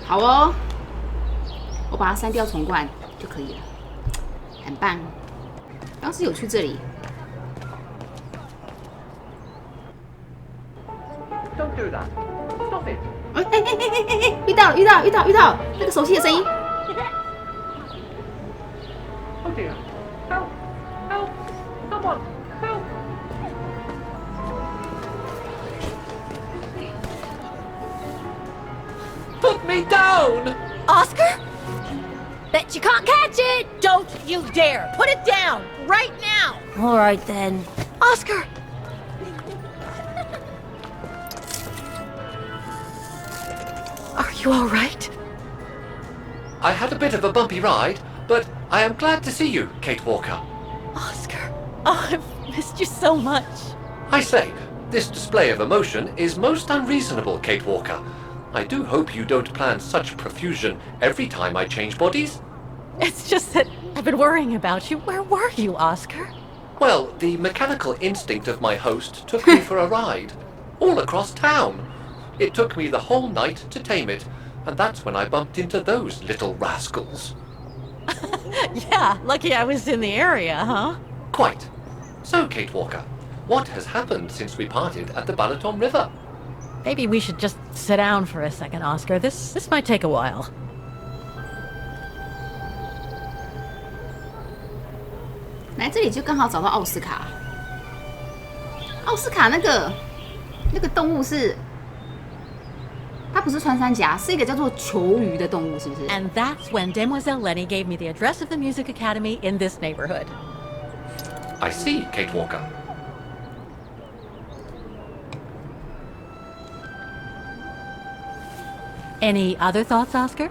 好哦，我把它删掉重灌就可以了，很棒。当时有去这里。Don't do that. Stop it. 哎！遇到那个熟悉的声音。Oh dear. Help! Help! Someone! Help! Put me down! Oscar? Bet you can't catch it! Don't you dare! Put it down! Right now! Alright then. Oscar! Are you alright? I had a bit of a bumpy ride, but I am glad to see you, Kate Walker. Oscar. Oh, I've missed you so much. I say, this display of emotion is most unreasonable, Kate Walker. I do hope you don't plan such profusion every time I change bodies. It's just that I've been worrying about you. Where were you, Oscar? Well, the mechanical instinct of my host took me for a ride, all across town. It took me the whole night to tame it, and that's when I bumped into those little rascals. Yeah, lucky I was in the area, huh? Quite. So, Kate Walker, what has happened since we parted at the Balaton River? Maybe we should just sit down for a second, Oscar. This might take a while. 来这里就刚好找到奥斯卡。奥斯卡那个动物是，它不是穿山甲，是一个叫做球鱼的动物，是不是？ And that's when Demoiselle Lenny gave me the address of the music academy in this neighborhood. I see, Kate Walker. Any other thoughts, Oscar?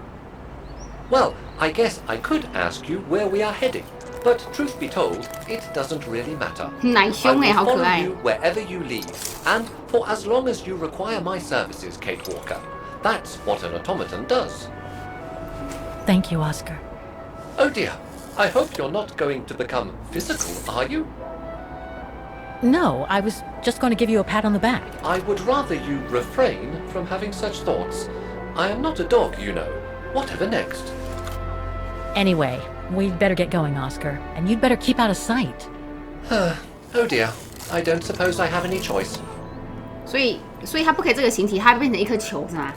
Well, I guess I could ask you where we are heading, but truth be told, it doesn't really matter. 奶 I 凶 will 好可 follow 爱。 you wherever you lead, and for as long as you require my services, Kate Walker. That's what an automaton does. Thank you, Oscar. Oh dear, I hope you're not going to become physical, are you? No, I was just going to give you a pat on the back. I would rather you refrain from having such thoughts. I am not a dog, you know. Whatever next? Anyway, we'd better get going, Oscar. And you'd better keep out of sight. Oh dear, I don't suppose I have any choice. 所以它不可以这个形体，它变成一颗球是吗？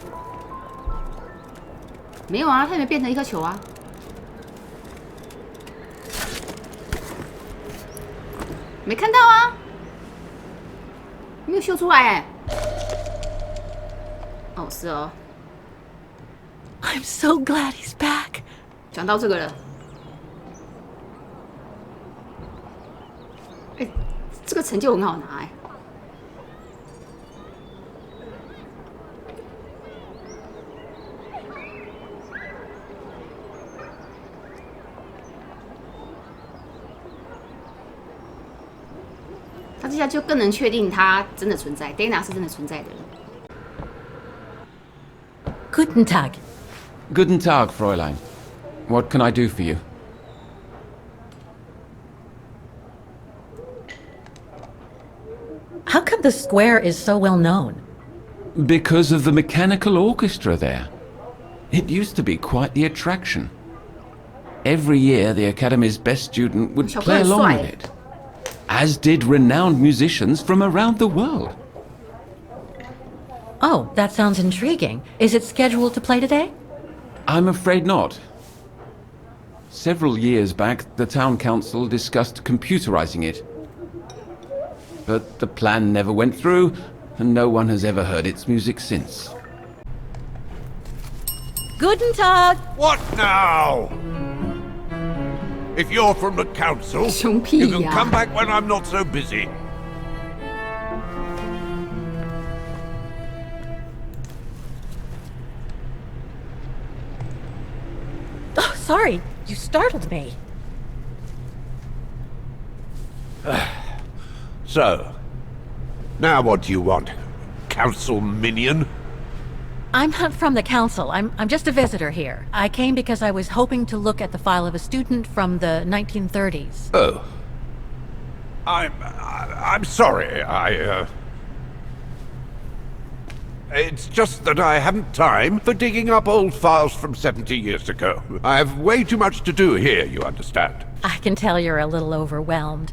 没有啊，它没变成一颗球啊。没看到啊，没有秀出来哎。哦，是哦。 I'm so glad he's back. 讲到这个了，哎，这个成就很好拿哎。他这下就更能确定他真的存在 ，Dana 是真的存在的人。Guten Tag. Guten Tag, Fräulein. What can I do for you? How come the square is so well known? Because of the mechanical orchestra there. It used to be quite the attraction. Every year, the Academy's best student would play along with it, as did renowned musicians from around the world. Oh, that sounds intriguing. Is it scheduled to play today? I'm afraid not. Several years back, the town council discussed computerizing it. But the plan never went through, and no one has ever heard its music since. Guten Tag. What now? If you're from the council, 熊屁 you can 呀！ come back when I'm not so busy. Oh, sorry. You startled me. So, now what do you want, council minion? I'm not from the council. I'm just a visitor here. I came because I was hoping to look at the file of a student from the 1930s. Oh. I'm sorry, It's just that I haven't time for digging up old files from 70 years ago. I have way too much to do here, you understand. I can tell you're a little overwhelmed.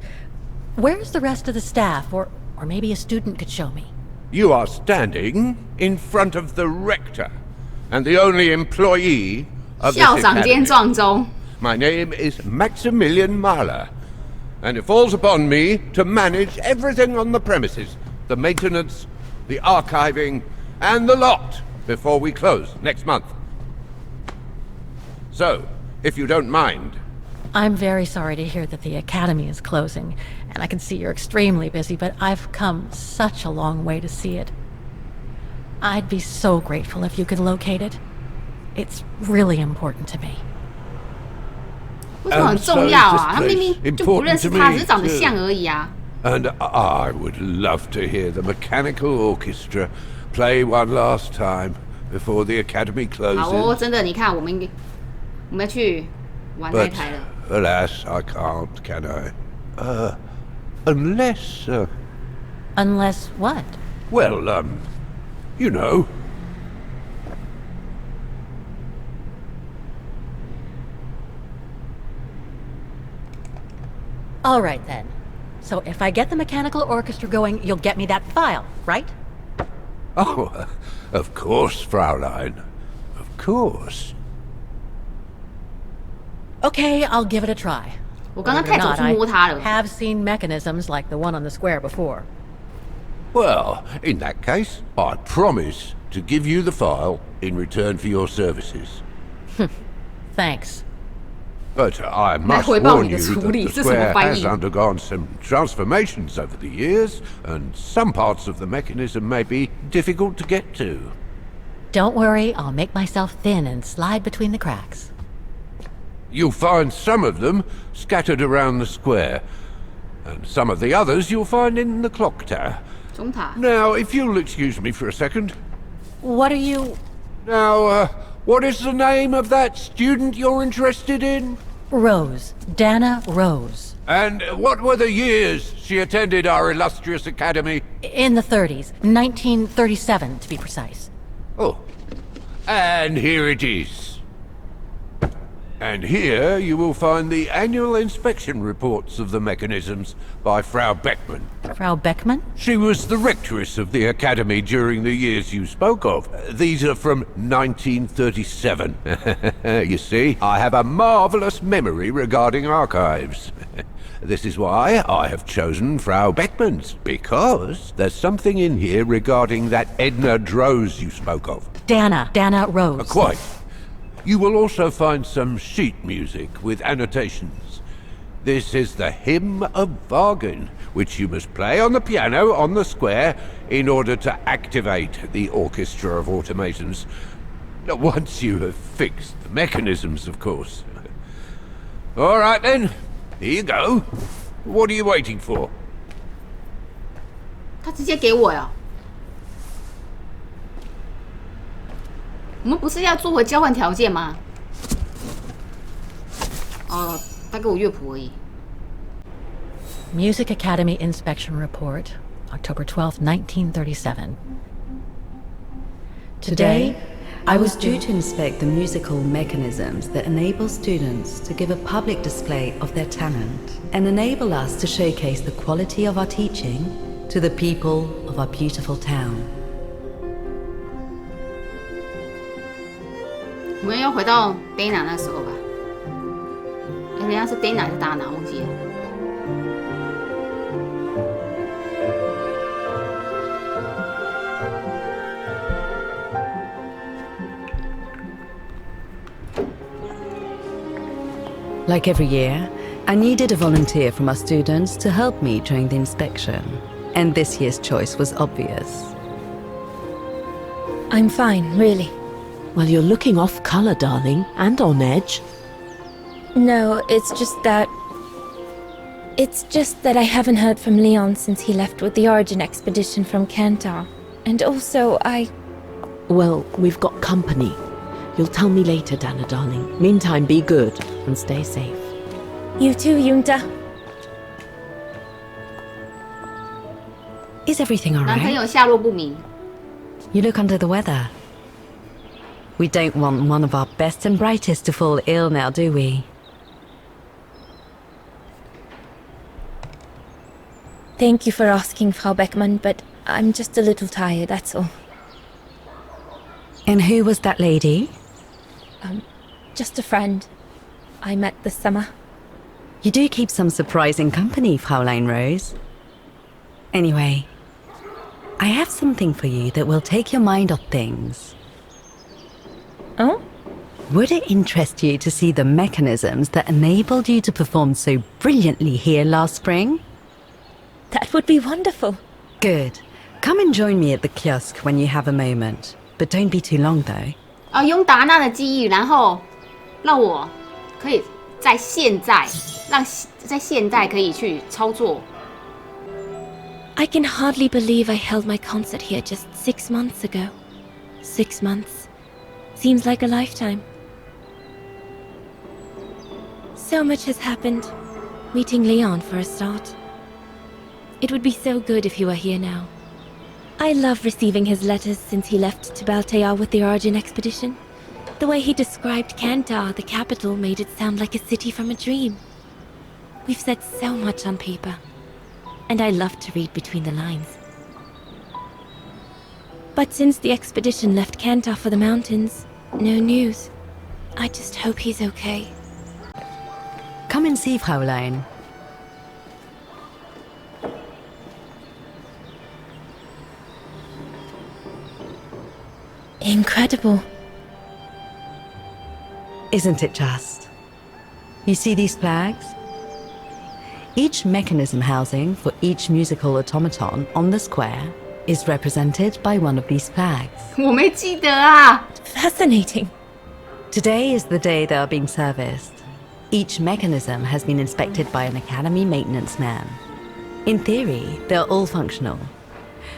Where's the rest of the staff? Or maybe a student could show me. You are standing in front of the rector and the only employee of this 校长兼 academy. 撞钟。 My name is Maximilian Mahler, and it falls upon me to manage everything on the premises, the maintenance, the archiving, and the lot before we close next month. So, if you don't mind... I'm very sorry to hear that the academy is closing, and I can see you're extremely busy, but I've come such a long way to see it. I'd be so grateful if you could locate it. It's really important to me. 为什么很重要啊？他明明就不认识他，只是长得像而已啊。 And I would love to hear the mechanical orchestra play one last time before the academy closes. 好哦，真的，你看，我们要去玩那 But 台了。 alas, I can't, can I? Unless, Unless what? well, you know. All right, then. So if I get the mechanical orchestra going, you'll get me that file, right? Oh, of course, Fraulein. Of course. Okay, I'll give it a try. 我刚刚 Believe it 太 or 走 not, 去摸它 I 了。 have seen mechanisms like the one on the square before. Well, in that case, I promise to give you the file in return for your services. Thanks. But I must 来回报 warn 你的 you 处理， that the 这什么 square 翻 has 译？ undergone some transformations over the years, and some parts of the mechanism may be difficult to get to. Don't worry, I'll make myself thin and slide between the cracks. You'll find some of them scattered around the square, and some of the others you'll find in the clock tower. 钟塔。 Now, if you'll excuse me for a second. What are you... Now, what is the name of that student you're interested in? Rose. Dana Rose. And what were the years she attended our illustrious academy? In the 30s. 1937, to be precise. Oh, and here it is. And here you will find the annual inspection reports of the mechanisms by Frau Beckmann. Frau Beckmann? She was the rectress of the academy during the years you spoke of. These are from 1937. You see, I have a marvelous memory regarding archives. This is why I have chosen Frau Beckmann's, because there's something in here regarding that Edna Droz you spoke of. Dana Rose. Quite. You will also find some sheet music with annotations. This is the Hymn of Bargain, which you must play on the piano on the square in order to activate the orchestra of automatons. Once you have fixed the mechanisms, of course. All right then, here you go. What are you waiting for? 他直接给我呀。我们不是要做回交换条件吗？哦，他给我乐谱而已。 Music Academy Inspection Report, October 12th, 1937. Today, I was due to inspect the musical mechanisms that enable students to give a public display of their talent and enable us to showcase the quality of our teaching to the people of our beautiful town. 我们要回到 Dana 那时候吧？人家是 Dana 还是 Dana 忘记了。 Like every year, I needed a volunteer from our students to help me during the inspection, and this year's choice was obvious. I'm fine, really. Well, you're looking off colour, darling, and on edge. No, it's just that I haven't heard from Leon since he left with the Origin expedition from Kantar. And also, Well, we've got company. You'll tell me later, Dana, darling. Meantime, be good and stay safe. You too, Yunta. Is everything 男朋 alright? 友下落不明。You look under the weather. We don't want one of our best and brightest to fall ill now, do we? Thank you for asking, Frau Beckmann, but I'm just a little tired, that's all. And who was that lady? Just a friend I met this summer. You do keep some surprising company, Fraulein Rose. Anyway, I have something for you that will take your mind off things. Oh? Would it interest you to see the mechanisms that enabled you to perform so brilliantly here last spring? That would be wonderful. Good. Come and join me at the kiosk when you have a moment. But don't be too long, though. 用达娜的记忆，然后让我可以在现在可以去操作。I can hardly believe I held my concert here just 6 months ago. 6 months. Seems like a lifetime. So much has happened. Meeting Leon for a start. It would be so good if he were here now. I love receiving his letters since he left to Baltea with the Origin expedition. The way he described Kantar, the capital, made it sound like a city from a dream. We've said so much on paper, and I love to read between the lines. But since the expedition left Kantar for the mountains, no news. I just hope he's okay. Come and see, Fraulein. Incredible. Isn't it just? You see these flags? Each mechanism housing for each musical automaton on the square is represented by one of these flags. 我没记得啊。 Fascinating. Today is the day they are being serviced. Each mechanism has been inspected by an academy maintenance man. In theory, they're all functional.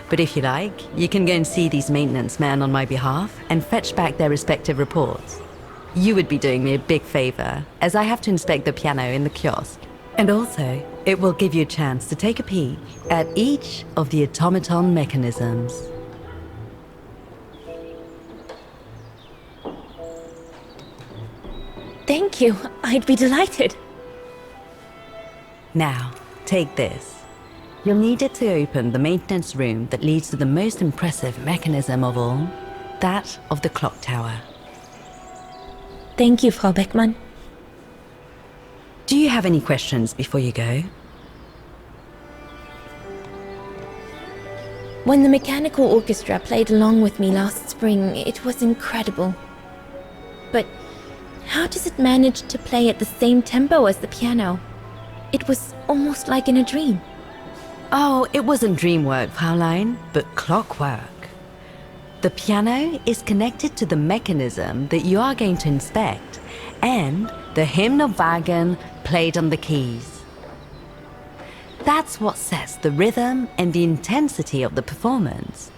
But if you like, you can go and see these maintenance men on my behalf and fetch back their respective reports. You would be doing me a big favor, as I have to inspect the piano in the kiosk. And also, it will give you a chance to take a peek at each of the automaton mechanisms. Thank you. I'd be delighted. Now, take this. You'll need it to open the maintenance room that leads to the most impressive mechanism of all, that of the clock tower. Thank you, Frau Beckmann. Do you have any questions before you go? When the mechanical orchestra played along with me last spring, it was incredible. But how does it manage to play at the same tempo as the piano? It was almost like in a dream. Oh, it wasn't dream work, Fraulein, but clockwork. The piano is connected to the mechanism that you are going to inspect, and the hymn of Wagen played on the keys. That's what sets the rhythm and the intensity of the performance,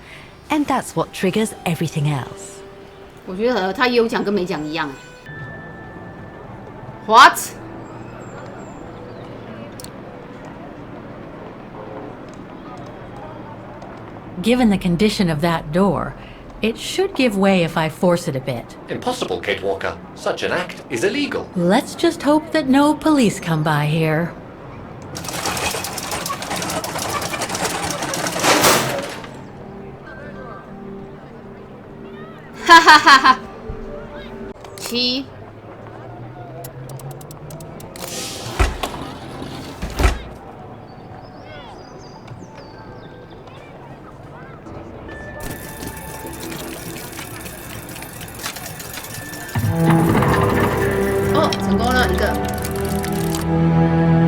and that's what triggers everything else. 我觉得他有讲跟没讲一样。What? Given the condition of that door, it should give way if I force it a bit. Impossible, Kate Walker. Such an act is illegal. Let's just hope that no police come by here. Ha ha ha ha. 7。成功了一个。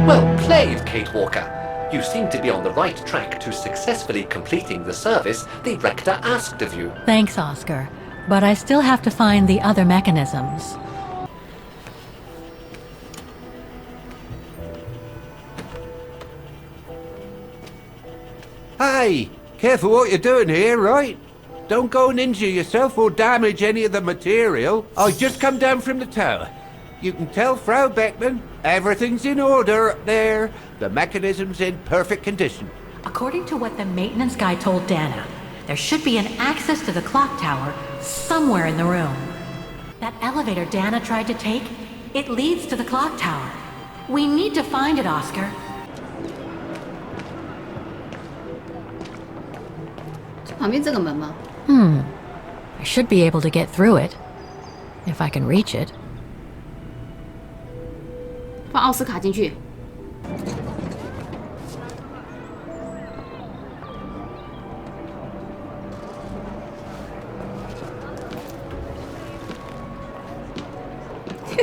Well played, Kate Walker. You seem to be on the right track to successfully completing the service the rector asked of you. Thanks, Oscar. But I still have to find the other mechanisms. Hey, careful what you're doing here, right? Don't go and injure yourself or damage any of the material. I just come down from the tower. You can tell Frau Beckmann everything's in order up there. The mechanism's in perfect condition. According to what the maintenance guy told Dana, There should be an access to the clock tower somewhere in the room. That elevator Dana tried to take, it leads to the clock tower. We need to find it, Oscar. 旁边这个门吗？ I should be able to get through it. If I can reach it. 放奥斯卡进去。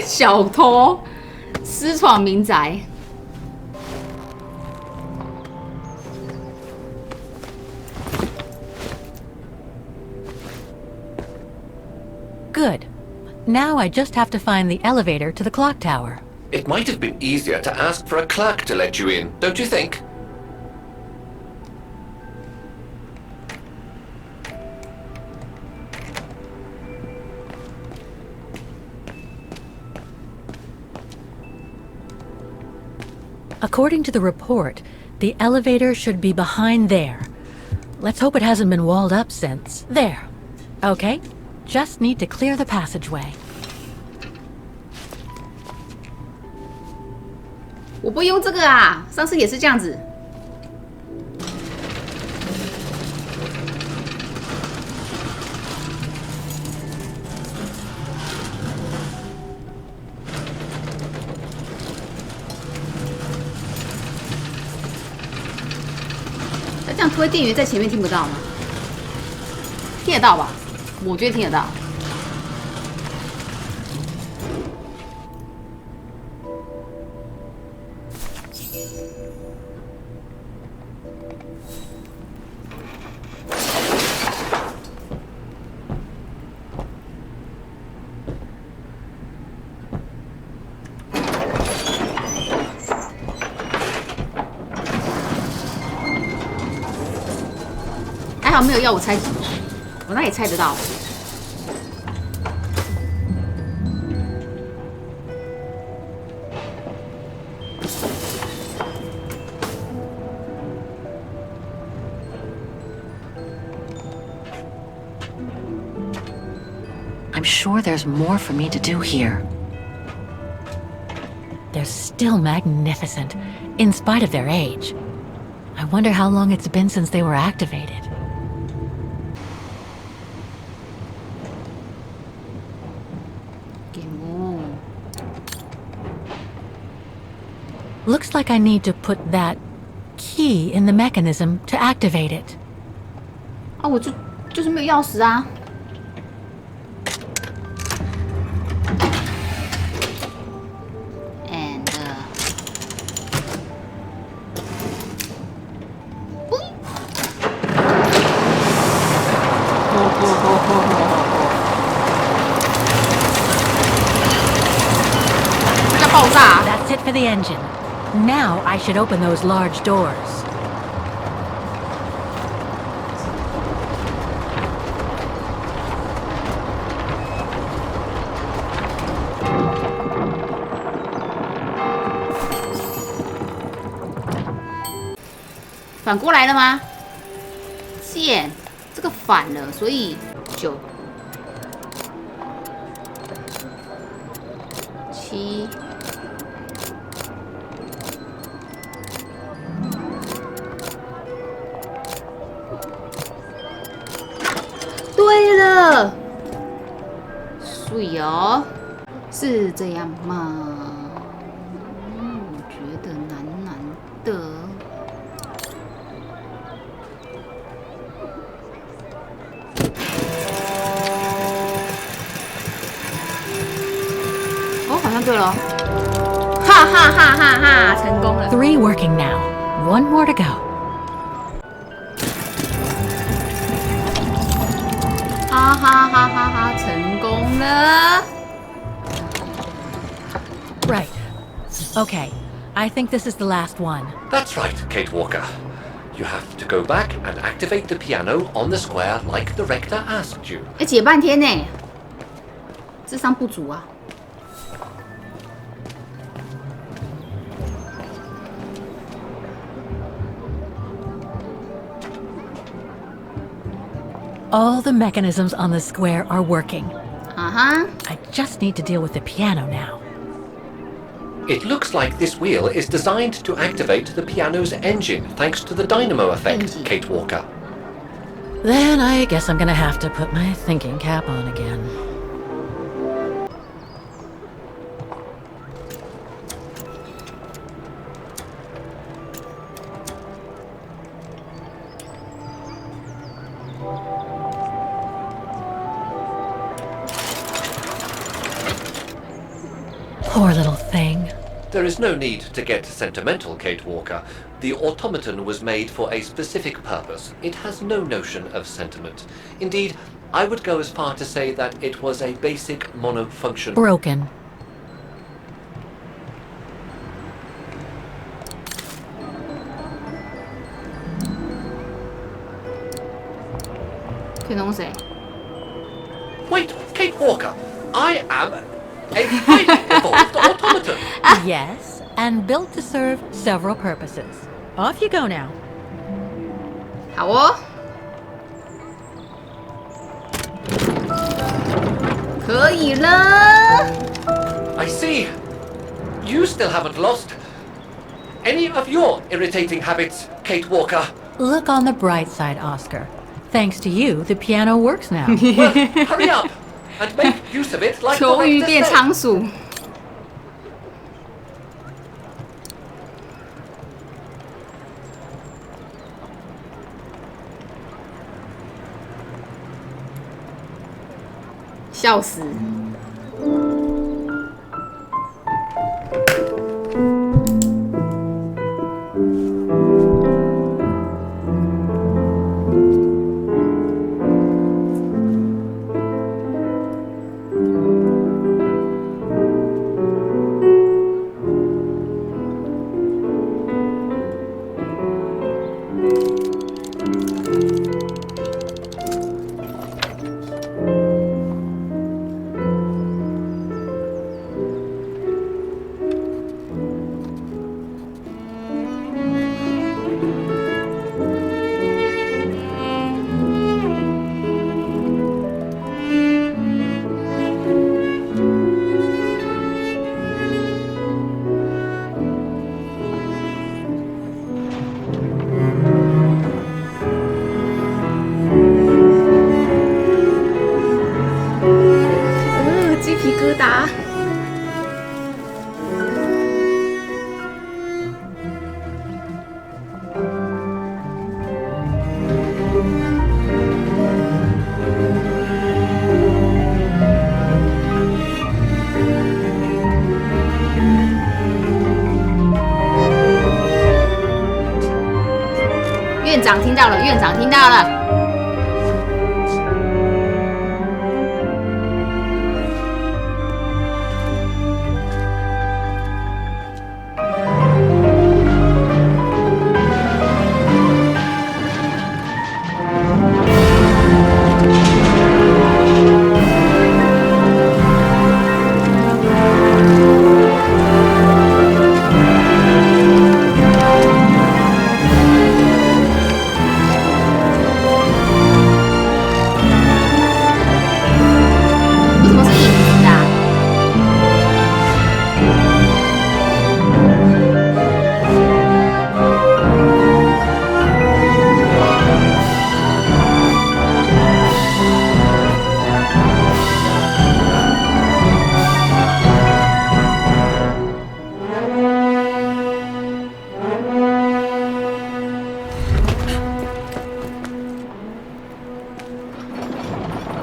小偷私闯民宅。Good. Now I just have to find the elevator to the clock tower. It might have been easier to ask for a clerk to let you in, don't you think? According to the report, the elevator should be behind there. Let's hope it hasn't been walled up since. There. Okay. Just need to clear the passageway. 我不会用这个啊，上次也是这样子。他这样推电源在前面听不到吗？听得到吧？我觉得听得到。还好没有要我猜几，我那也猜得到。I'm sure there's more for me to do here. They're still magnificent, in spite of their age. I wonder how long it's been since they were activated. Looks like I need to put that key in the mechanism to activate it. 啊，我就是没有钥匙啊。And That's it for the engine. Now I should open those large doors. "反过来了吗？键，这个反了，所以9、7。对了，水哦，是这样吗？我觉得难难的。哦，好像对了，哈哈哈哈哈，成功了。3 working now. 1 more to go. 哈哈哈哈哈，成功了。Right. Okay. I think this is the last one. That's right, Kate Walker. You have to go back and activate the piano on the square like the rector asked you. 哎，解半天呢，智商不足啊。All the mechanisms on the square are working. Uh-huh. I just need to deal with the piano now. It looks like this wheel is designed to activate the piano's engine thanks to the dynamo effect, Kate Walker. Then I guess I'm gonna have to put my thinking cap on again. Poor little thing. There is no need to get sentimental, Kate Walker. The automaton was made for a specific purpose. It has no notion of sentiment. Indeed, I would go as far to say that it was a basic monofunction. Broken. Wait, Kate Walker, I am a highly evolved automaton. Yes, and built to serve several purposes. Off you go now. 好哦，可以了。 I see. You still haven't lost any of your irritating habits, Kate Walker. Look on the bright side, Oscar. Thanks to you, the piano works now. Well, hurry up and make use of it like the 球鱼 rector 变 said. 仓鼠。笑死！鸡皮疙瘩。院长听到了，院长听到了。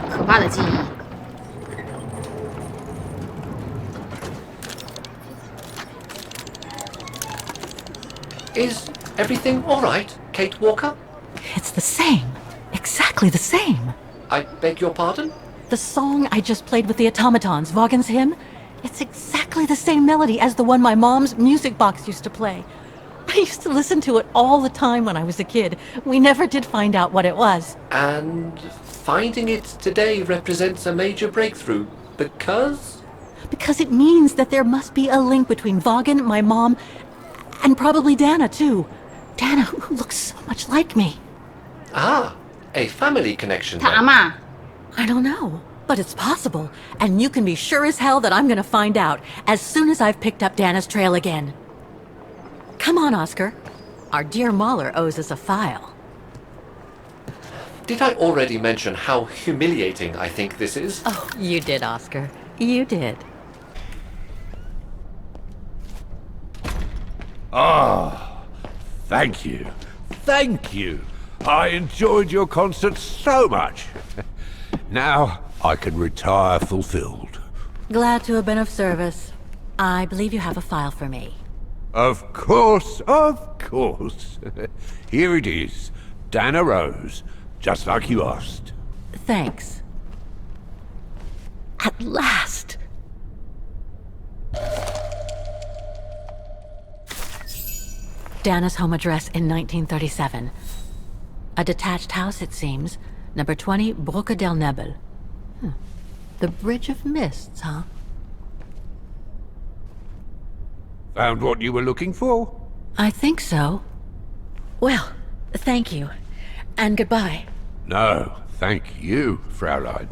可怕的记忆。 Is everything all right, Kate Walker? It's the same. Exactly the same. I beg your pardon? The song I just played with the automatons, Vaughan's hymn, it's exactly the same melody as the one my mom's music box used to play. I used to listen to it all the time when I was a kid. We never did find out what it was. And finding it today represents a major breakthrough because? Because it means that there must be a link between Vaughan, my mom, and probably Dana, too. Dana, who looks so much like me. Ah, a family connection 他阿 then? 嬷 I don't know, but it's possible. And you can be sure as hell that I'm gonna find out as soon as I've picked up Dana's trail again. Come on, Oscar. Our dear Mahler owes us a file. Did I already mention how humiliating I think this is? Oh, you did, Oscar. You did. Ah, thank you. Thank you. I enjoyed your concert so much. Now I can retire fulfilled. Glad to have been of service. I believe you have a file for me. Of course, of course. Here it is. Dana Rose, just like you asked. Thanks. At last! Dana's home address in 1937. A detached house, it seems. Number 20, Brücke del Nebel. The Bridge of Mists, huh? Found what you were looking for? I think so. Well, thank you. And goodbye. No, thank you, Fraulein.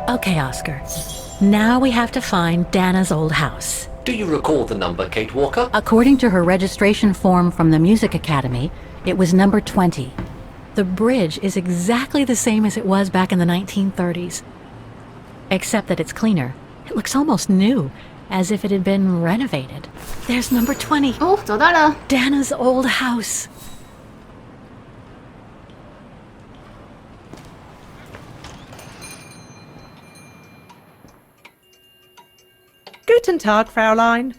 Okay, Oscar. Now we have to find Dana's old house. Do you recall the number, Kate Walker? According to her registration form from the Music Academy, it was number 20. The bridge is exactly the same as it was back in the 1930s. Except that it's cleaner. It looks almost new, as if it had been renovated. There's number 20. 哦，找到了。 Dana's old house. Guten Tag, Fraulein.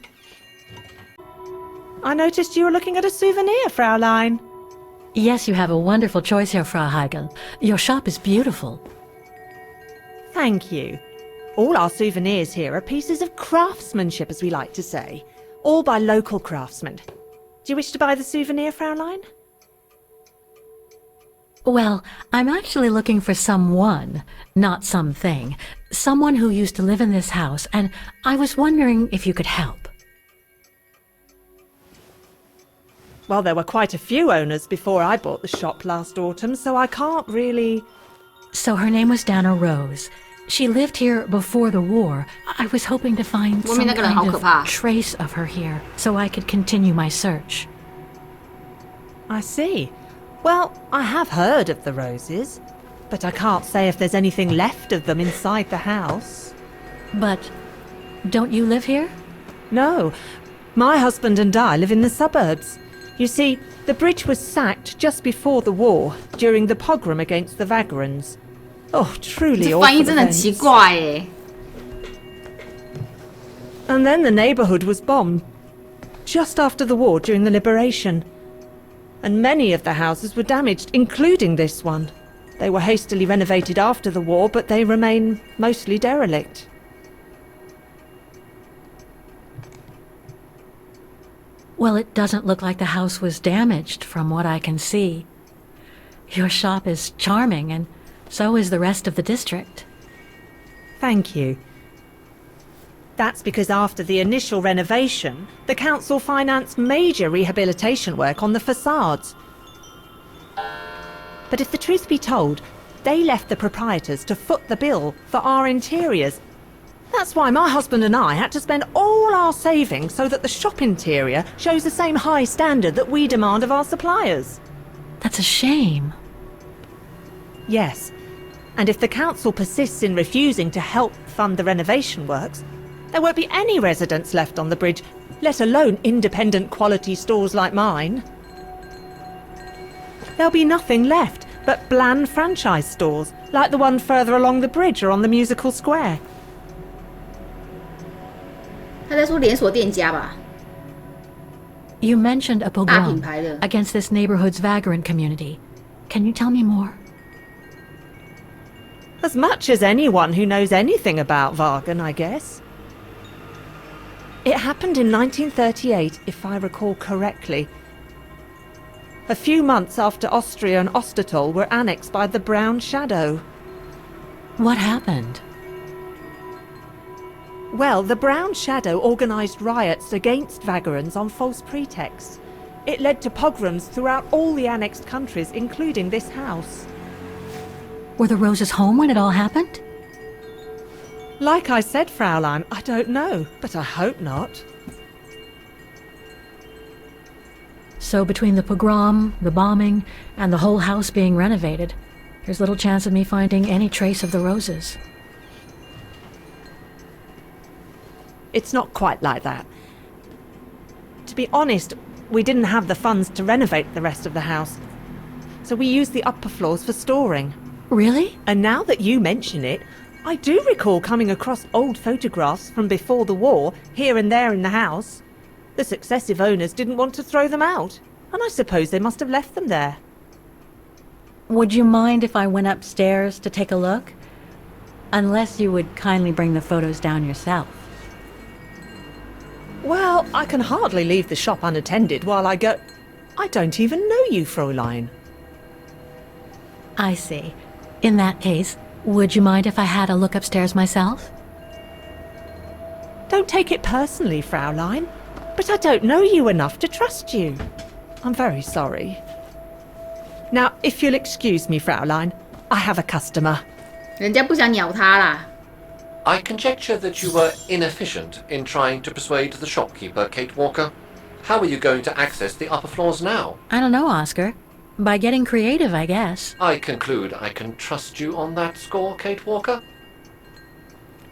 I noticed you were looking at a souvenir, Fraulein. Yes, you have a wonderful choice here, Frau Heigl. Your shop is beautiful. Thank you. All our souvenirs here are pieces of craftsmanship, as we like to say. All by local craftsmen. Do you wish to buy the souvenir, Fraulein? Well, I'm actually looking for someone, not something. Someone who used to live in this house, and I was wondering if you could help. Well, there were quite a few owners before I bought the shop last autumn, so I can't really... So her name was Dana Rose. She lived here before the war. I was hoping to find some kind of trace of her here, so I could continue my search. I see. Well, I have heard of the Roses, but I can't say if there's anything left of them inside the house. But don't you live here? No. My husband and I live in the suburbs. You see, the bridge was sacked just before the war, during the pogrom against the Vagrants. Oh, truly awful 翻译真的很 events. 奇怪耶。 And then the neighbourhood was bombed, just after the war during the liberation. And many of the houses were damaged, including this one. They were hastily renovated after the war, but they remain mostly derelict. Well, it doesn't look like the house was damaged from what I can see. Your shop is charming, and so is the rest of the district. Thank you. That's because after the initial renovation, the council financed major rehabilitation work on the facades. But if the truth be told, they left the proprietors to foot the bill for our interiors. That's why my husband and I had to spend all our savings so that the shop interior shows the same high standard that we demand of our suppliers. That's a shame. Yes, and if the council persists in refusing to help fund the renovation works, there won't be any residents left on the bridge, let alone independent quality stores like mine. There'll be nothing left but bland franchise stores, like the one further along the bridge or on the musical square. 他在说连锁店家吧？ You mentioned a 大品 pogrom 牌的。 against this neighborhood's vagrant community. Can you tell me more? As much as anyone who knows anything about Wagen, I guess. It happened in 1938, if I recall correctly. A few months after Austria and Ostertal were annexed by the Brown Shadow. What happened? Well, the Brown Shadow organised riots against Vagrants on false pretexts. It led to pogroms throughout all the annexed countries, including this house. Were the Roses home when it all happened? Like I said, Fraulein, I don't know, but I hope not. So between the pogrom, the bombing, and the whole house being renovated, there's little chance of me finding any trace of the Roses. It's not quite like that. To be honest, we didn't have the funds to renovate the rest of the house, so we used the upper floors for storing. Really? And now that you mention it, I do recall coming across old photographs from before the war, here and there in the house. The successive owners didn't want to throw them out, and I suppose they must have left them there. Would you mind if I went upstairs to take a look? Unless you would kindly bring the photos down yourself. Well, I can hardly leave the shop unattended while I go... I don't even know you, Fräulein. I see. In that case, would you mind if I had a look upstairs myself? Don't take it personally, Fraulein, but I don't know you enough to trust you. I'm very sorry. Now, if you'll excuse me, Fraulein, I have a customer. 人家不想鸟他啦。 I conjecture that you were inefficient in trying to persuade the shopkeeper, Kate Walker. How are you going to access the upper floors now? I don't know, Oscar. By getting creative, I guess. I conclude I can trust you on that score, Kate Walker.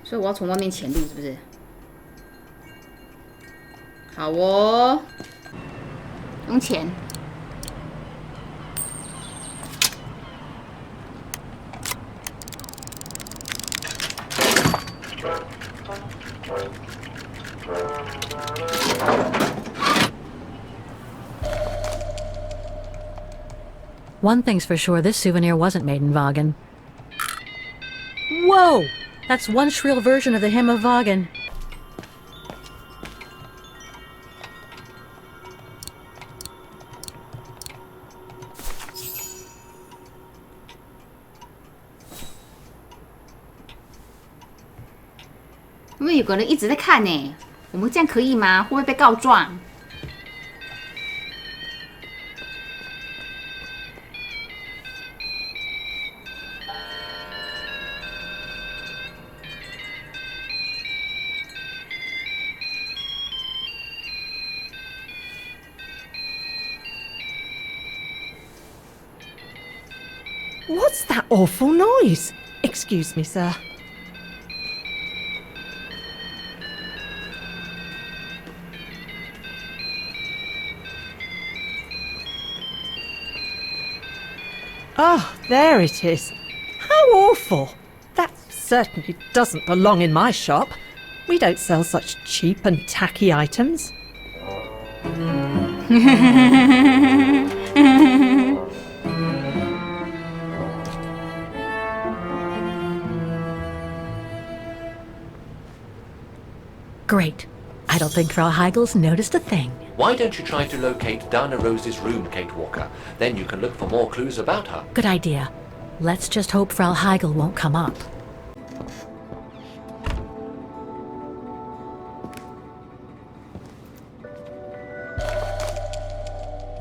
所以我要从外面潜入，是不是？好哦，用钱。One thing's for sure, this souvenir wasn't made in Wagen. Whoa! That's one shrill version of the Hymn of Wagen. "因为有个人一直在看呢，我们这样可以吗？会不会被告状？ What's that awful noise? Excuse me, sir. Oh, there it is. How awful. That certainly doesn't belong in my shop. We don't sell such cheap and tacky items. Great. I don't think Frau Heigel's noticed a thing. Why don't you try to locate Dana Rose's room, Kate Walker? Then you can look for more clues about her. Good idea. Let's just hope Frau Heigel won't come up.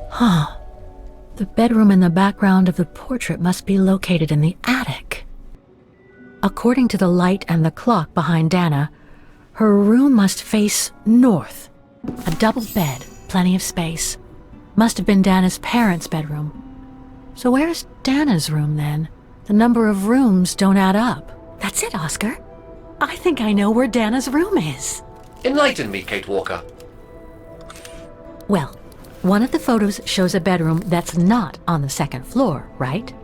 Huh. The bedroom in the background of the portrait must be located in the attic. According to the light and the clock behind Dana, her room must face north. A double bed, plenty of space. Must have been Dana's parents' bedroom. So where's Dana's room then? The number of rooms don't add up. That's it, Oscar. I think I know where Dana's room is. Enlighten me, Kate Walker. Well, one of the photos shows a bedroom that's not on the second floor, right?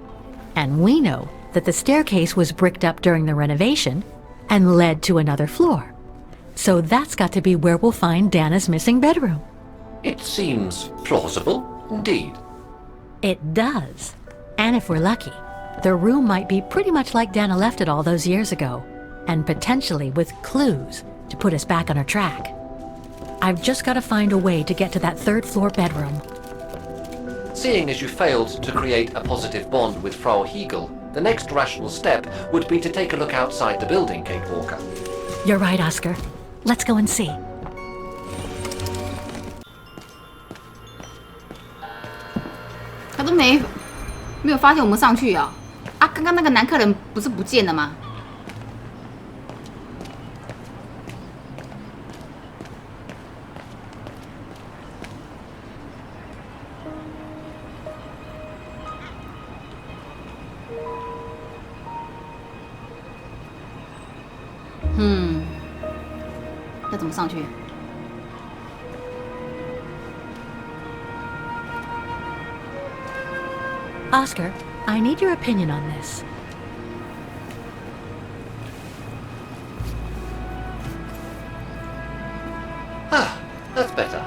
And we know that the staircase was bricked up during the renovation and led to another floor. So that's got to be where we'll find Dana's missing bedroom. It seems plausible, indeed. It does. And if we're lucky, the room might be pretty much like Dana left it all those years ago, and potentially with clues to put us back on our track. I've just got to find a way to get to that third-floor bedroom. Seeing as you failed to create a positive bond with Frau Hegel, the next rational step would be to take a look outside the building, Kate Walker. You're right, Oscar. Let's go and see. 他都没有发现我们上去啊！啊，刚刚那个男客人不是不见了吗？要怎么上去？ Oscar, I need your opinion on this. Ah, that's better.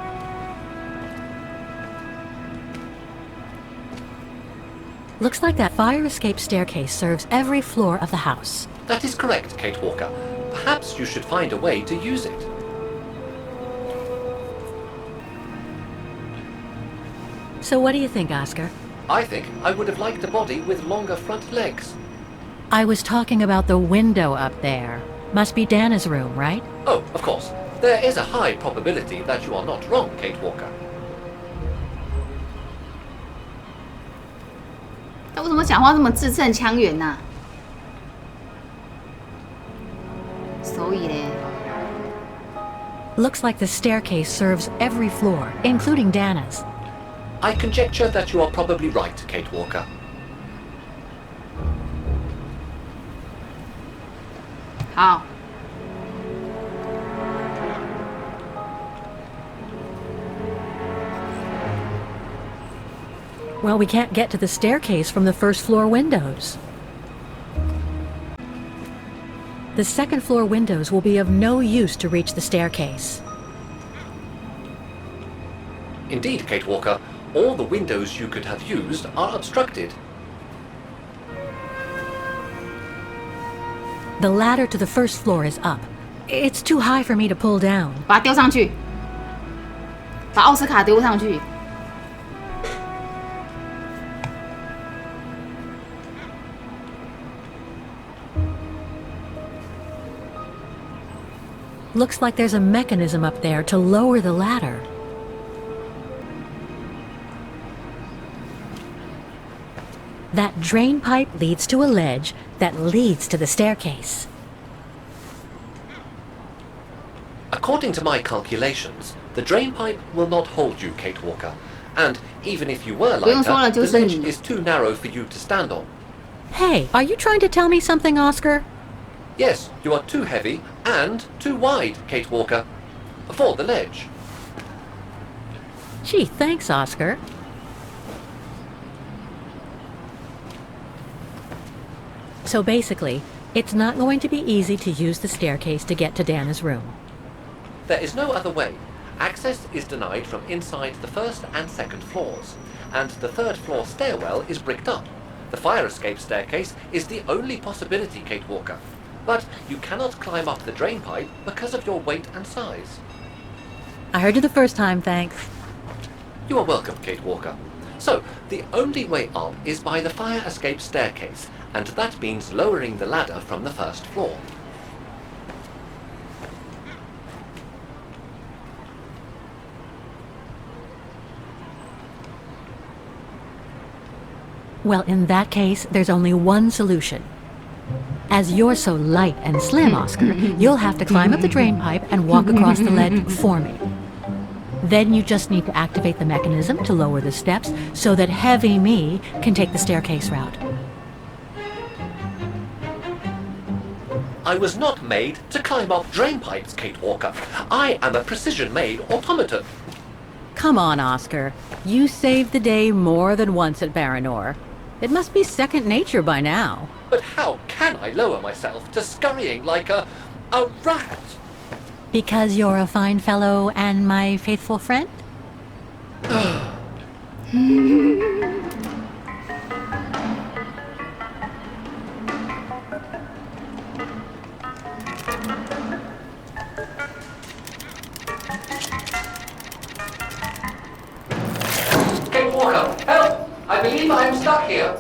Looks like that fire escape staircase serves every floor of the house. That is correct, Kate Walker. Perhaps you should find a way to use it. So what do you think, Oscar? I think I would have liked a body with longer front legs. I was talking about the window up there. Must be Dana's room, right? Oh, of course. There is a high probability that you are not wrong, Kate Walker. 他为什么讲话这么字正腔圆呐？所以嘞 Looks like the staircase serves every floor, including Dana's. I conjecture that you are probably right, Kate Walker. 好。 Well, we can't get to the staircase from the first floor windows. The second floor windows will be of no use to reach the staircase. Indeed, Kate Walker, all the windows you could have used are obstructed. The ladder to the first floor is up. It's too high for me to pull down. 把它丢上去，把奥斯卡丢上去。 Looks like there's a mechanism up there to lower the ladder. That drain pipe leads to a ledge that leads to the staircase. According to my calculations, the drain pipe will not hold you, Kate Walker. And even if you were 不用 lighter, 说了， the 就是 ledge 你。 is too narrow for you to stand on. Hey, are you trying to tell me something, Oscar? Yes, you are too heavy and too wide, Kate Walker, for the ledge. Gee, thanks, Oscar. So basically, it's not going to be easy to use the staircase to get to Dana's room. There is no other way. Access is denied from inside the first and second floors, and the third floor stairwell is bricked up. The fire escape staircase is the only possibility, Kate Walker. But you cannot climb up the drain pipe because of your weight and size. I heard you the first time, thanks. You are welcome, Kate Walker. So, the only way up is by the fire escape staircase, and that means lowering the ladder from the first floor. Well, in that case, there's only one solution. As you're so light and slim, Oscar, you'll have to climb up the drain pipe and walk across the ledge for me. Then you just need to activate the mechanism to lower the steps so that heavy me can take the staircase route. I was not made to climb up drain pipes, Kate Walker. I am a precision-made automaton. Come on, Oscar. You saved the day more than once at Baranor. It must be second nature by now. But how can I lower myself to scurrying like a rat? Because you're a fine fellow and my faithful friend? Walker, help! I believe I am stuck here.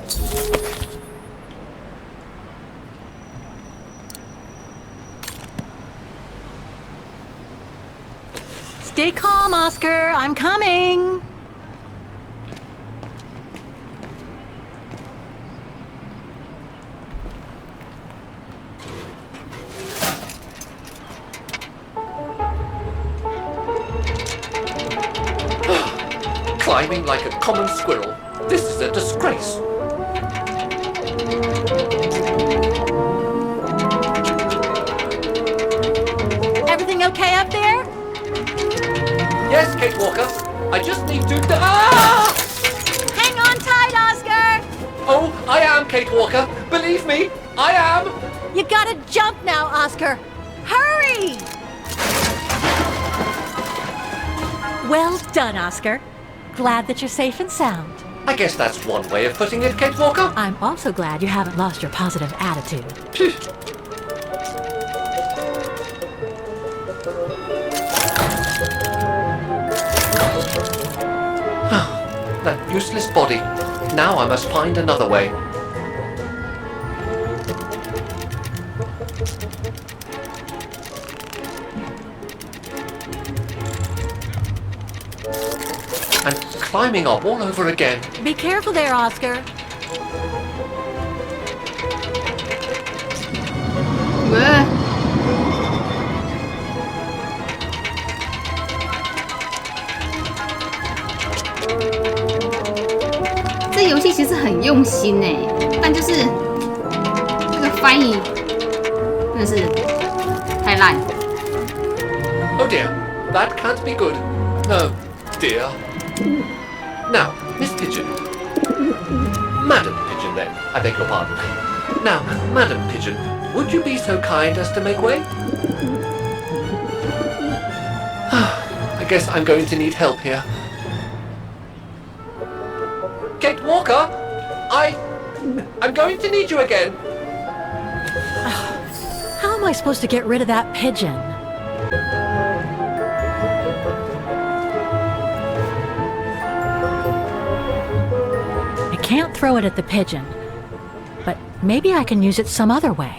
Stay calm, Oscar. I'm coming. Climbing like a common squirrel. This is a disgrace. Everything okay up there? Yes, Kate Walker. I just need to... Ah! Hang on tight, Oscar. Oh, I am Kate Walker. Believe me, I am. You gotta jump now, Oscar. Hurry! Well done, Oscar. Glad that you're safe and sound. I guess that's one way of putting it, Kate Walker. I'm also glad you haven't lost your positive attitude. That useless body. Now I must find another way. And climbing up all over again. Be careful there, Oscar.这游戏其实很用心哎，但就是这个翻译真的是太烂。Oh dear, that can't be good. Oh dear. Now, Miss Pigeon. Madam Pigeon then, I beg your pardon. Now, Madam Pigeon, would you be so kind as to make way? I guess I'm going to need help here. Kate Walker, I'm going to need you again. How am I supposed to get rid of that pigeon? I can't throw it at the pigeon, but maybe I can use it some other way.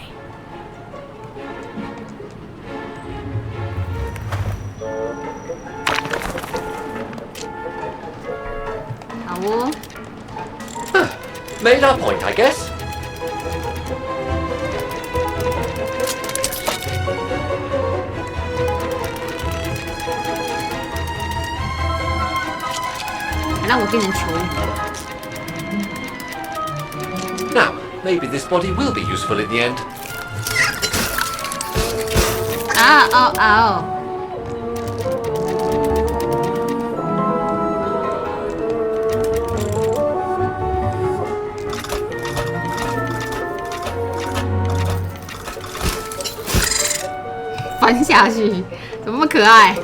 Made our point, I guess. Now, maybe this body will be useful in the end. Ow, ow, ow. 翻下去，怎么那么可爱？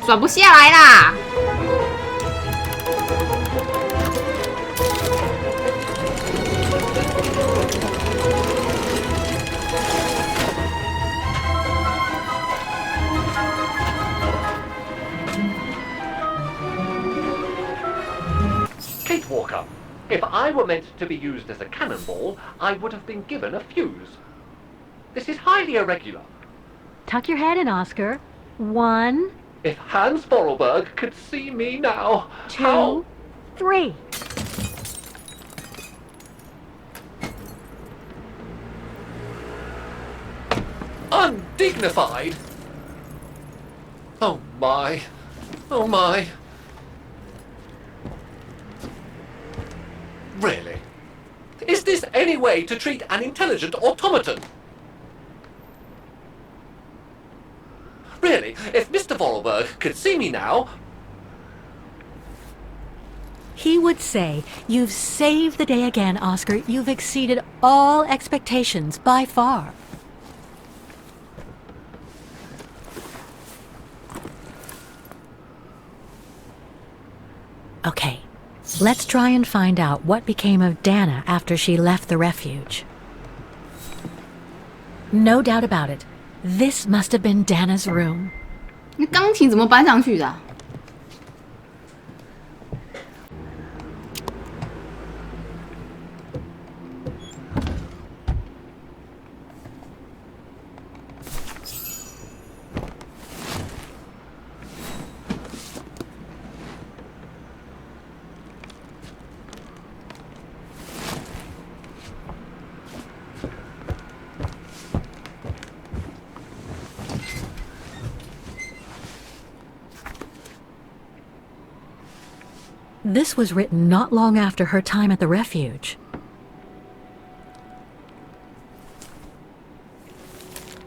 转不下来啦！Kate Walker, if I were meant to be used as a cannonball, I would have been given a fuse. This is highly irregular. Tuck your head in, Oscar. 1, If Hans Vorarlberg could see me now, 2, how... 3. Undignified! Oh my. Oh my. Really? Is this any way to treat an intelligent automaton? Really, if Mr. Vorarlberg could see me now... He would say, "You've saved the day again, Oscar. You've exceeded all expectations by far." Let's try and find out what became of Dana after she left the refuge. No doubt about it. This must have been Dana's room. 那钢琴怎么搬上去的啊？This was written not long after her time at the refuge.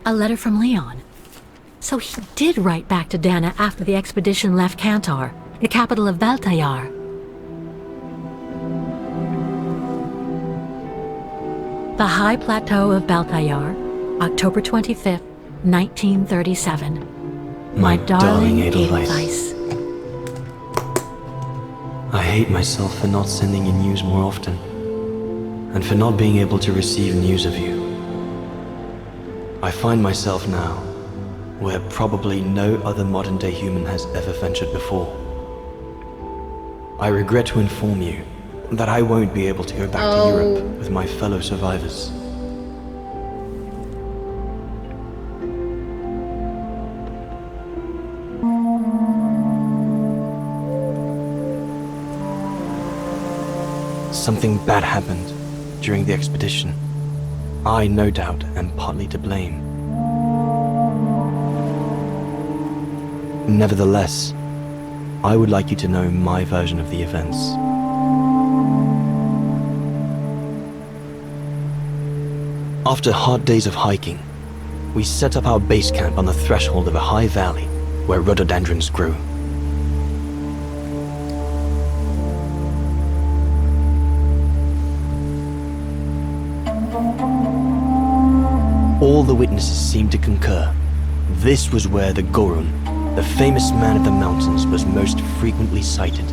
A letter from Leon. So he did write back to Dana after the expedition left Kantar, the capital of Valtayar. The High Plateau of Baltayar, October 25th, 1937. My darling Edelweiss. I hate myself for not sending you news more often, and for not being able to receive news of you. I find myself now where probably no other modern-day human has ever ventured before. I regret to inform you that I won't be able to go back to Europe with my fellow survivors. Something bad happened during the expedition. I, no doubt, am partly to blame. Nevertheless, I would like you to know my version of the events. After hard days of hiking, we set up our base camp on the threshold of a high valley where rhododendrons grew. All the witnesses seemed to concur. This was where the Gorun, the famous man of the mountains, was most frequently sighted.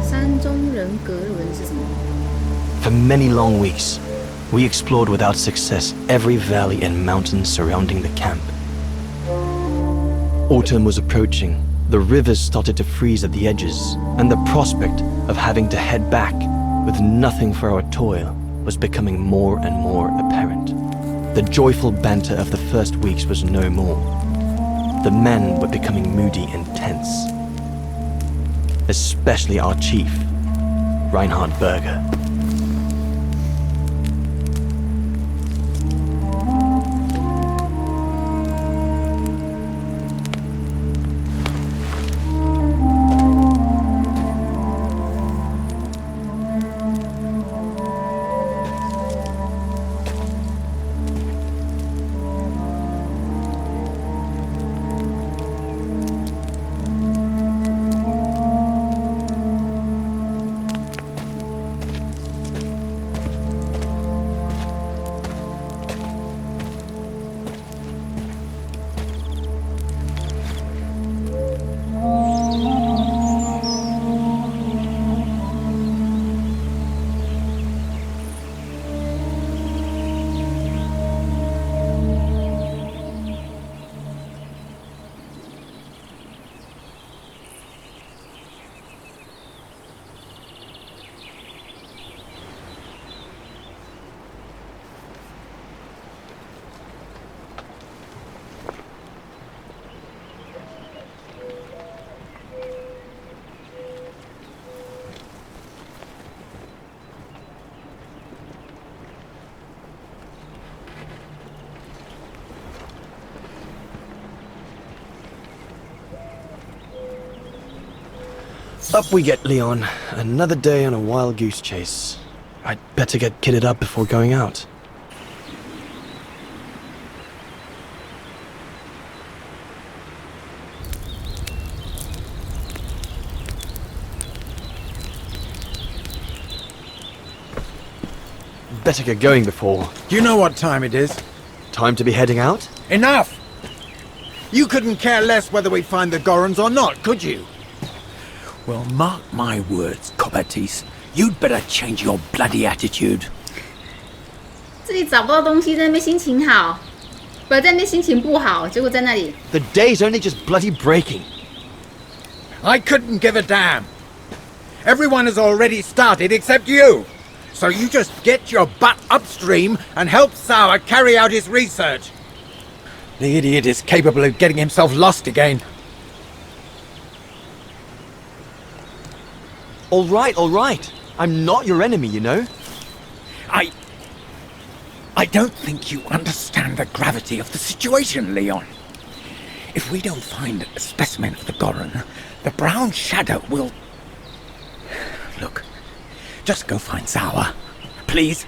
山中人格伦是什么？ For many long weeks, we explored without success every valley and mountain surrounding the camp. Autumn was approaching, the rivers started to freeze at the edges, and the prospect of having to head back with nothing for our toil was becoming more and more apparent. The joyful banter of the first weeks was no more. The men were becoming moody and tense. Especially our chief, Reinhard Berger. Up we get, Leon. Another day on a wild goose chase. I'd better get kitted up before going out. Better get going before... Do you know what time it is? Time to be heading out? Enough! You couldn't care less whether we find the Gorons or not, could you? Well, mark my words, Copperteeth. You'd better change your bloody attitude. 自己找不到东西，在那边心情好，不在那边心情不好，结果在那里。The day's only just bloody breaking. I couldn't give a damn. Everyone has already started except you. So you just get your butt upstream and help Sour carry out his research. The idiot is capable of getting himself lost again. All right. I'm not your enemy, you know. I don't think you understand the gravity of the situation, Leon. If we don't find a specimen of the Goron, the brown shadow will... Look, just go find Sour. Please.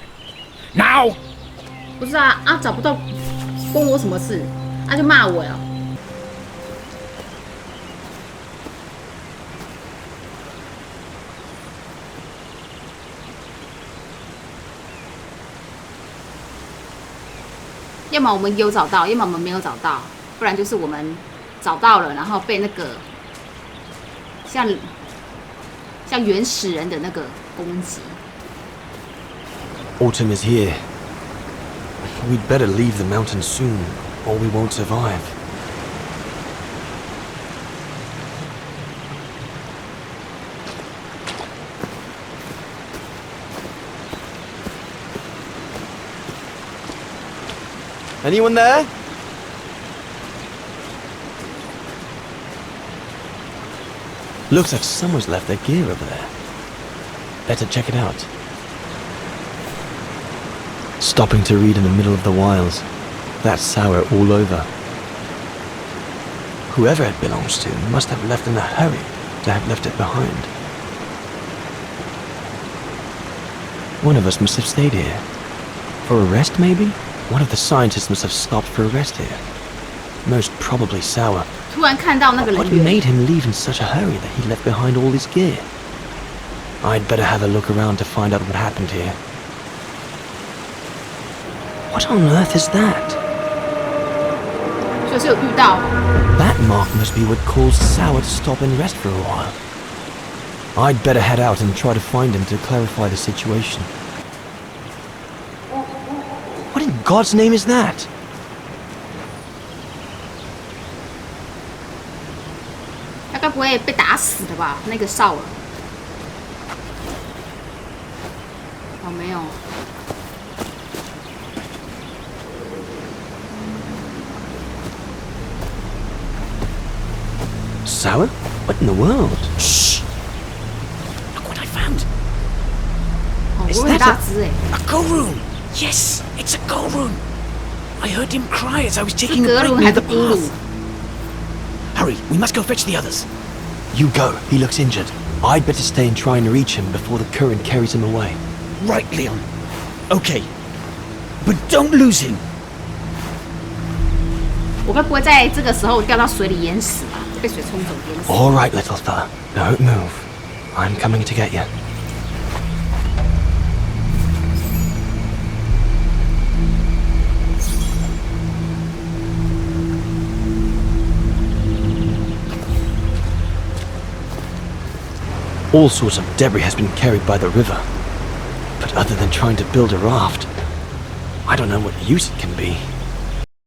Now! 不是啊，找不到，关我什么事？就骂我呀。要么我们有找到，要么我们没有找到，不然就是我们找到了，然后被那个像原始人的那个攻击。Autumn is here. We'd better leave the mountain soon, or we won't survive. Anyone there? Looks like someone's left their gear over there. Better check it out. Stopping to read in the middle of the wilds. That's Sour all over. Whoever it belongs to must have left in a hurry to have left it behind. One of us must have stayed here. For a rest, maybe? One of the scientists must have stopped for a rest here. Most probably Sour. 突然看到那个人 What made him leave in such a hurry that he left behind all his gear? I'd better have a look around to find out what happened here. What on earth is that? 就是有遇到。That mark must be what caused Sour to stop and rest for a while. I'd better head out and try to find him to clarify the situation. What in God's name is that? 他该不会被打死的吧？那个少儿。哦，没有。Sour? What in the world? Shh! Look what I found. 哦，我很大只哎。A Goroon! Yes, it's a Goroon. I heard him cry as I was taking a break 是格鲁 near 还 the 是咕噜？ path. Hurry, we must go fetch the others. You go. He looks injured. I'd better stay and try and reach him before the current carries him away. Right, Leon. Okay. But don't lose him. 我该不会在这个时候掉到水里淹死吧？被水冲走淹死。 All right, little fella. Don't move. I'm coming to get you. All sorts of debris has been carried by the river. But other than trying to build a raft, I don't know what use it can be.